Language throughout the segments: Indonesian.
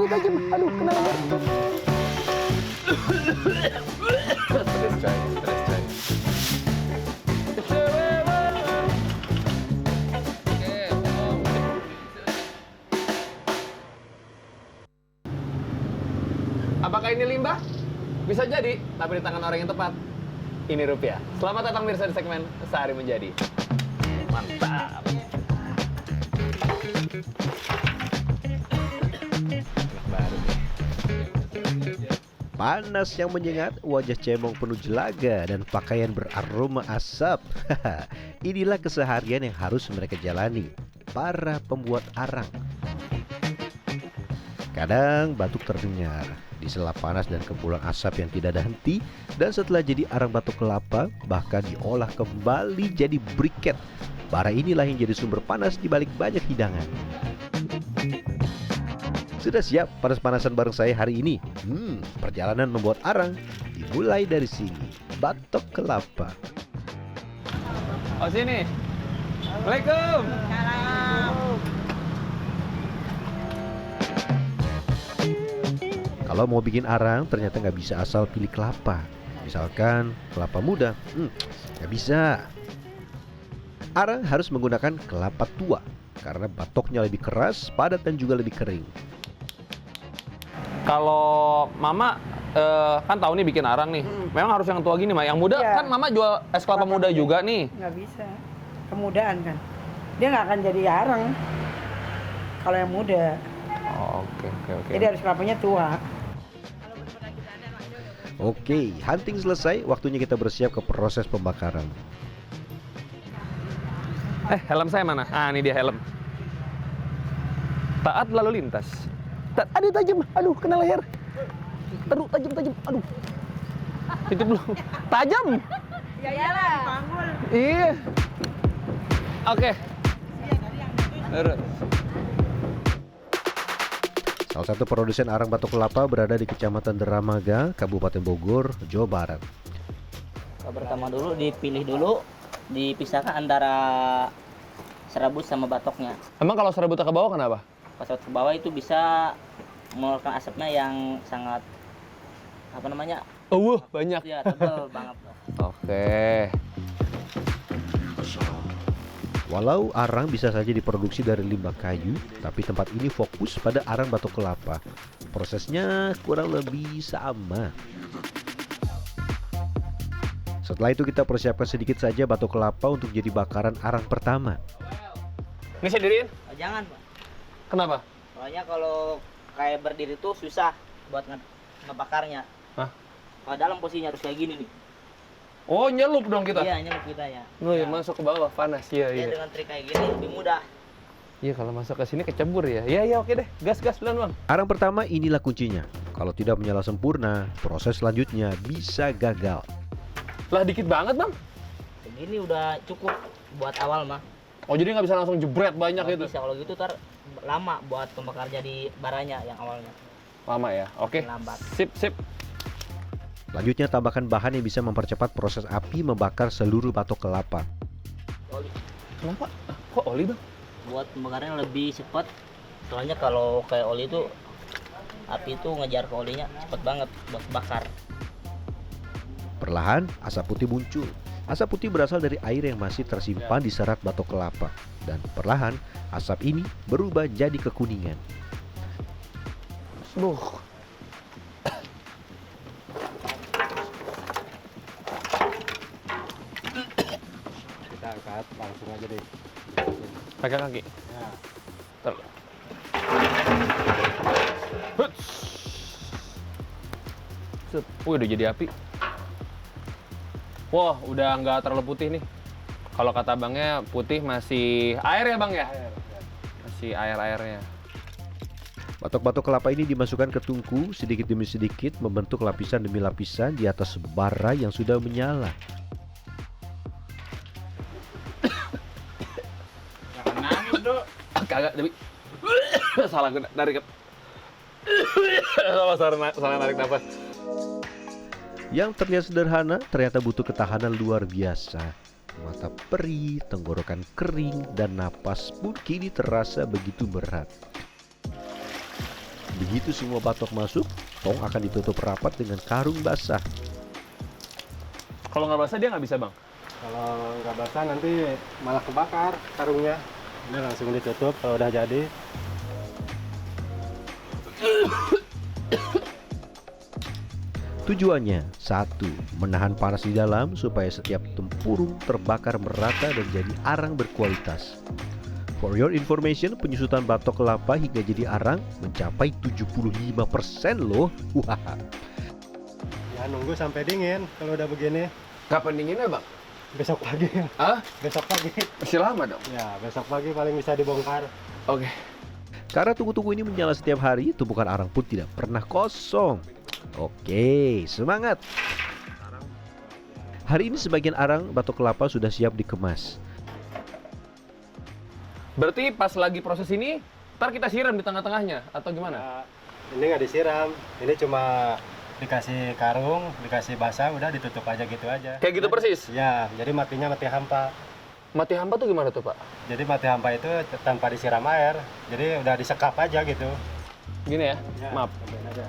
Aduh tajam, aduh kena leher. Stres coy, stres coy. Oke, potong. Apakah ini limbah? Bisa jadi, tapi di tangan orang yang tepat. Ini rupiah. Selamat datang mirsa di segmen Sehari Menjadi. Mantap. Enak baru nih. Panas yang menyengat, wajah cemong penuh jelaga, dan pakaian beraroma asap. Inilah keseharian yang harus mereka jalani, para pembuat arang. Kadang batuk terdengar, di sela panas dan kepulan asap yang tidak ada henti, dan setelah jadi arang batok kelapa, bahkan diolah kembali jadi briket. Bara inilah yang jadi sumber panas di balik banyak hidangan. Sudah siap panas-panasan bareng saya hari ini? Perjalanan membuat arang dimulai dari sini, batok kelapa. Oh sini. Assalamualaikum. Kalau mau bikin arang, ternyata nggak bisa asal pilih kelapa. Misalkan kelapa muda, nggak bisa. Arang harus menggunakan kelapa tua, karena batoknya lebih keras, padat, dan juga lebih kering. Kalau Mama kan tahu nih bikin arang nih. Memang harus yang tua gini, Mak. Yang muda Iya. kan Mama jual es kelapa muda juga nih. Nggak bisa, kemudaan kan. Dia nggak akan jadi arang kalau yang muda. Oh, oke. Jadi harus kelapanya tua. Oke, hunting selesai, waktunya kita bersiap ke proses pembakaran. Helm saya mana? Ah, ini dia helm. Taat lalu lintas. Aduh tajam, aduh kena leher. Aduh tajam, aduh. Titip dulu. Tajam. Ya iyalah. Panggul. Iya. Oke. Terus. Salah satu produsen arang batok kelapa berada di Kecamatan Deramaga, Kabupaten Bogor, Jawa Barat. Pertama dulu dipilih dulu, dipisahkan antara serabut sama batoknya. Emang kalau serabutnya ke bawah kenapa? Pas ke bawah itu bisa mengeluarkan asapnya yang sangat Banyak. ya tebal banget. Oke. Walau arang bisa saja diproduksi dari limbah kayu, tapi tempat ini fokus pada arang batok kelapa. Prosesnya kurang lebih sama. Setelah itu kita persiapkan sedikit saja batok kelapa untuk jadi bakaran arang pertama. Ini saya diriin? Oh, jangan, Pak. Kenapa? Soalnya kalau kayak berdiri tuh susah buat ngebakarnya. Hah? Kalau dalam posisinya harus kayak gini nih. Oh, nyelup dong kita. Iya, nyelup kita ya. Oh, iya, masuk ke bawah panas. Iya. Ya, dengan trik kayak gini lebih mudah. Iya, kalau masuk ke sini kecebur ya. Iya, oke deh. Gas pelan, Bang. Arang pertama inilah kuncinya. Kalau tidak menyala sempurna, proses selanjutnya bisa gagal. Lah dikit banget, Bang. Begini udah cukup buat awal mah. Oh, jadi nggak bisa langsung jebret banyak Kalau gitu. bisa kalau gitu ntar lama buat pembakar jadi baranya yang awalnya. Lama ya. Oke. Lambat. Sip. Selanjutnya tambahkan bahan yang bisa mempercepat proses api membakar seluruh batok kelapa. Oli. Kenapa? Kok oli, Bang? Buat pembakarnya lebih cepat. Soalnya kalau kayak oli itu api itu ngejar ke olinya cepet banget buat bakar. Perlahan, asap putih muncul. Asap putih berasal dari air yang masih tersimpan di serat batok kelapa. Dan perlahan, asap ini berubah jadi kekuningan. Kita angkat langsung aja deh. Pakai kaki. Ya. Ter. Set. Udah jadi api. Wah, udah nggak terlalu putih nih. Kalau kata Bangnya putih masih air ya, Bang ya? Masih air-airnya. Batok-batok kelapa ini dimasukkan ke tungku sedikit demi sedikit membentuk lapisan demi lapisan di atas bara yang sudah menyala. Jangan nangis, Dok. Kagak, tapi salah gue narik. salah narik nafas. Yang terlihat sederhana ternyata butuh ketahanan luar biasa. Mata perih, tenggorokan kering, dan napas pun kini terasa begitu berat. Begitu semua batok masuk, tong akan ditutup rapat dengan karung basah. Kalau nggak basah dia nggak bisa bang. Kalau nggak basah nanti malah kebakar karungnya. Ini langsung ditutup kalau udah jadi. Tujuannya, satu, menahan panas di dalam supaya setiap tempurung terbakar merata dan jadi arang berkualitas. For your information, penyusutan batok kelapa hingga jadi arang mencapai 75% loh. Wah. Ya nunggu sampai dingin kalau udah begini. Kapan dinginnya bang? Besok pagi. Ah, Besok pagi. masih lama dong. Ya, besok pagi paling bisa dibongkar. Oke. Karena tungku-tungku ini menyala setiap hari, tumpukan arang pun tidak pernah kosong. Oke, semangat. Hari ini sebagian arang batok kelapa sudah siap dikemas. Berarti pas lagi proses ini, ntar kita siram di tengah-tengahnya atau gimana? Nah, ini nggak disiram. Ini cuma dikasih karung, dikasih basah, udah ditutup aja gitu aja. Kayak gitu persis. Ya, jadi matinya mati hampa. Mati hampa tuh gimana tuh pak? Jadi mati hampa itu tanpa disiram air. Jadi udah disekap aja gitu. Gini ya, maaf. cobain aja.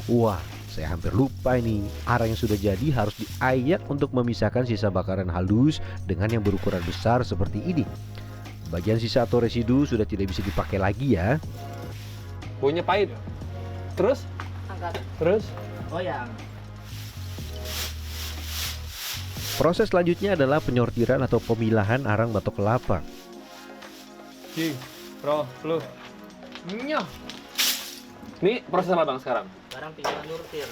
Wah, saya hampir lupa ini. Arang yang sudah jadi harus diayak untuk memisahkan sisa bakaran halus dengan yang berukuran besar seperti ini. Bagian sisa atau residu sudah tidak bisa dipakai lagi ya. Baunya pahit. Terus? Angkat. Terus? Goyang. Proses selanjutnya adalah penyortiran atau pemilahan arang batok kelapa. Cing, bro, lu. Nyoh. Ini proses apa bang sekarang? Sekarang tinggal nyortir.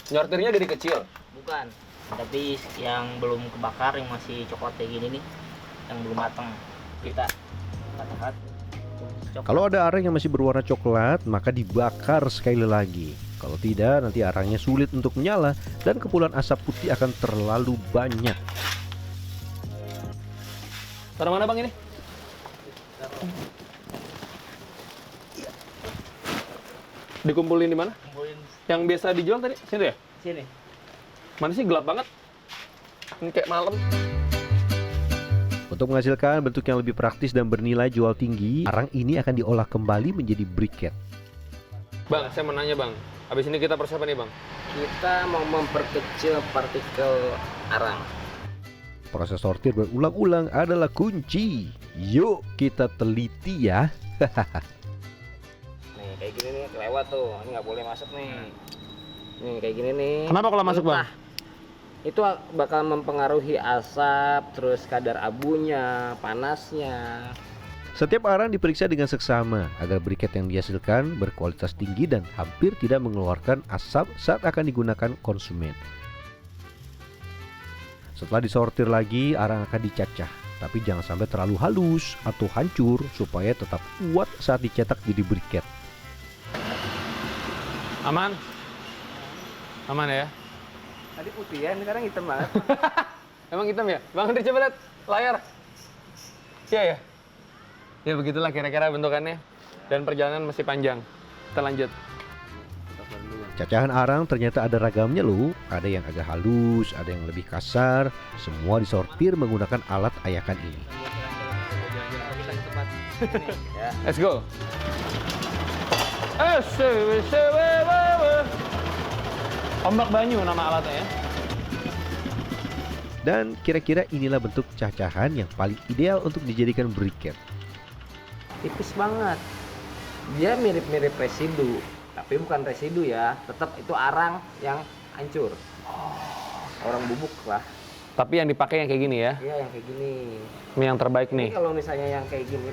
Nyortirnya dari kecil. Bukan. Tapi yang belum kebakar, yang masih coklat kayak gini nih, yang belum matang, kita cut. Kalau ada arang yang masih berwarna coklat, maka dibakar sekali lagi. Kalau tidak, nanti arangnya sulit untuk menyala dan kepulan asap putih akan terlalu banyak. Taruh mana bang ini? Dikumpulin di mana? Kumpulin Yang biasa dijual tadi? Sini ya? sini. Mana sih gelap banget? Ini kayak malam. Untuk menghasilkan bentuk yang lebih praktis dan bernilai jual tinggi, arang ini akan diolah kembali menjadi briket. Bang, saya mau nanya bang. Habis ini kita persiapan nih bang. Kita mau memperkecil partikel arang. Proses sortir berulang-ulang adalah kunci. Yuk kita teliti ya. Nih kayak gini nih kelewat tuh, ini nggak boleh masuk nih. Nih kayak gini nih. Kenapa kalau masuk bang? Nah, itu bakal mempengaruhi asap, terus kadar abunya, panasnya. Setiap arang diperiksa dengan seksama agar briket yang dihasilkan berkualitas tinggi dan hampir tidak mengeluarkan asap saat akan digunakan konsumen. Setelah disortir lagi, arang akan dicacah, tapi jangan sampai terlalu halus atau hancur supaya tetap kuat saat dicetak jadi briket. Aman? Aman ya? Tadi putih ya, sekarang hitam banget. Emang hitam ya? Bang Andri coba lihat layar. Iya ya? Ya begitulah kira-kira bentukannya. Dan perjalanan masih panjang. Kita lanjut. Cacahan arang ternyata ada ragamnya loh. Ada yang agak halus, ada yang lebih kasar. Semua disortir menggunakan alat ayakan ini. Let's go. Ombak banyu nama alatnya ya. Dan kira-kira inilah bentuk cacahan yang paling ideal untuk dijadikan briket. Tipis banget. Dia mirip-mirip residu, tapi bukan residu ya. Tetap itu arang yang hancur. Orang bubuk lah. Tapi yang dipakai yang kayak gini ya. Iya yang kayak gini. Ini yang terbaik Ini nih. kalau misalnya yang kayak gini.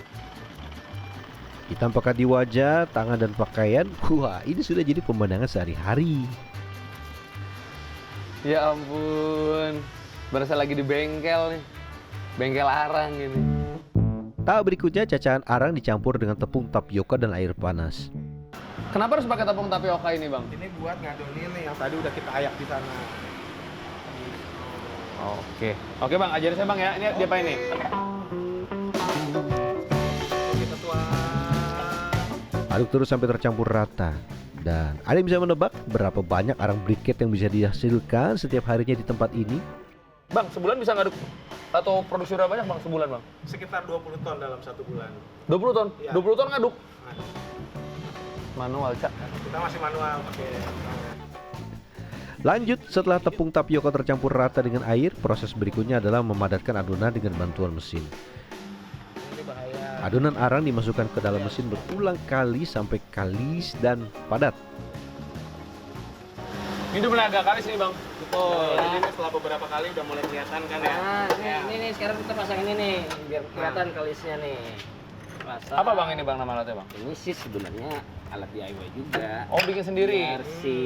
Ditampakkan di wajah, tangan, dan pakaian. Wah, ini sudah jadi pemandangan sehari-hari. Ya ampun. Berasa lagi di bengkel nih. Bengkel arang gitu. Tahap berikutnya cacahan arang dicampur dengan tepung tapioka dan air panas. Kenapa harus pakai tepung tapioka ini bang? Ini buat ngadonin nih yang tadi udah kita ayak di sana. Oke. Oke bang, ajarin saya bang ya. Ini dia apa ini? Aduk terus sampai tercampur rata. Dan ada yang bisa menebak berapa banyak arang briket yang bisa dihasilkan setiap harinya di tempat ini? Bang, sebulan bisa ngaduk atau produksi berapa banyak bang sebulan bang? Sekitar 20 ton dalam 1 bulan. 20 ton? Iya. 20 ton ngaduk? Nah, Manual, Cak. kita masih manual pakai. Lanjut, setelah tepung tapioka tercampur rata dengan air, proses berikutnya adalah memadatkan adonan dengan bantuan mesin. Ini bahaya. Adonan arang dimasukkan ke dalam mesin berulang kali sampai kalis dan padat. Ini udah mulai agak kalis nih bang. Betul. Ini setelah beberapa kali udah mulai kelihatan kan ya. Nah, ini nih sekarang kita pasang ini nih, biar kelihatan kalisnya nih. Pasang. Apa bang ini bang nama alatnya bang? Ini sih sebenarnya alat DIY juga. Oh bikin sendiri? Biar si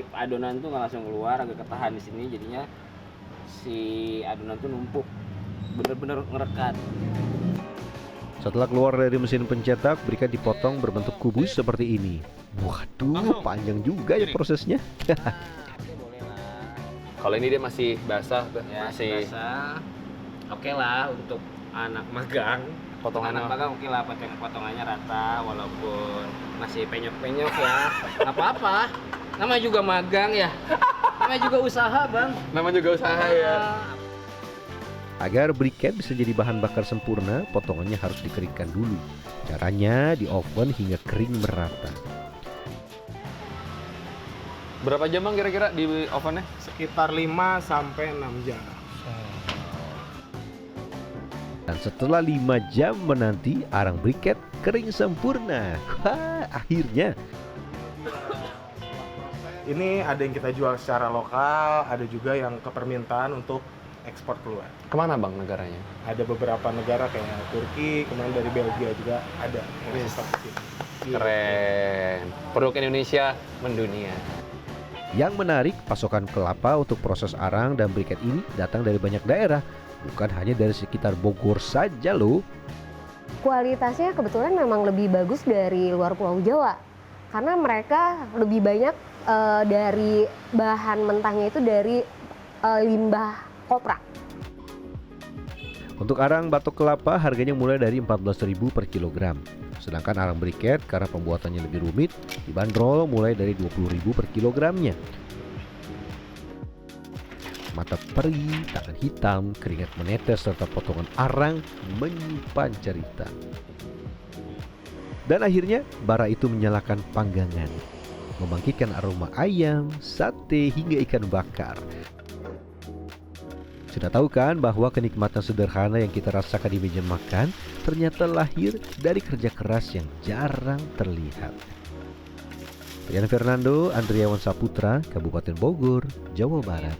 adonan tuh nggak langsung keluar, agak ketahan di sini, jadinya si adonan tuh numpuk, bener-bener ngerekat. Setelah keluar dari mesin pencetak, berikan dipotong berbentuk kubus seperti ini. Waduh, Langsung? panjang juga ya Gini? prosesnya. Oke, boleh lah. Kalau ini dia masih basah, Ya, masih basah. Oke lah untuk anak magang. potongannya. Anak magang oke lah, potongannya rata walaupun masih penyok-penyok ya. Nggak apa-apa. Namanya juga magang ya. Namanya juga usaha, Bang. Namanya juga usaha ya. Agar briket bisa jadi bahan bakar sempurna, potongannya harus dikeringkan dulu. Caranya di oven hingga kering merata. Berapa jam bang kira-kira di ovennya? Sekitar 5 sampai 6 jam. Dan setelah 5 jam menanti, arang briket kering sempurna. Wah, akhirnya. Ini ada yang kita jual secara lokal, ada juga yang ke permintaan untuk ekspor keluar. Kemana bang negaranya? Ada beberapa negara kayak Turki, kemudian dari Belgia juga ada. yang ekspor ke sini. Keren. Produk Indonesia mendunia. Yang menarik, pasokan kelapa untuk proses arang dan briket ini datang dari banyak daerah. Bukan hanya dari sekitar Bogor saja loh. Kualitasnya kebetulan memang lebih bagus dari luar Pulau Jawa. Karena mereka lebih banyak dari bahan mentahnya itu dari limbah kopra. Untuk arang batok kelapa harganya mulai dari 14.000 per kilogram. Sedangkan arang briket karena pembuatannya lebih rumit dibanderol mulai dari 20.000 per kilogramnya. Mata perih, tangan hitam, keringat menetes serta potongan arang menyimpan cerita. Dan akhirnya bara itu menyalakan panggangan, membangkitkan aroma ayam, sate hingga ikan bakar. Sudah tahu kan bahwa kenikmatan sederhana yang kita rasakan di meja makan ternyata lahir dari kerja keras yang jarang terlihat. Rian Fernando, Andriawan Saputra, Kabupaten Bogor, Jawa Barat.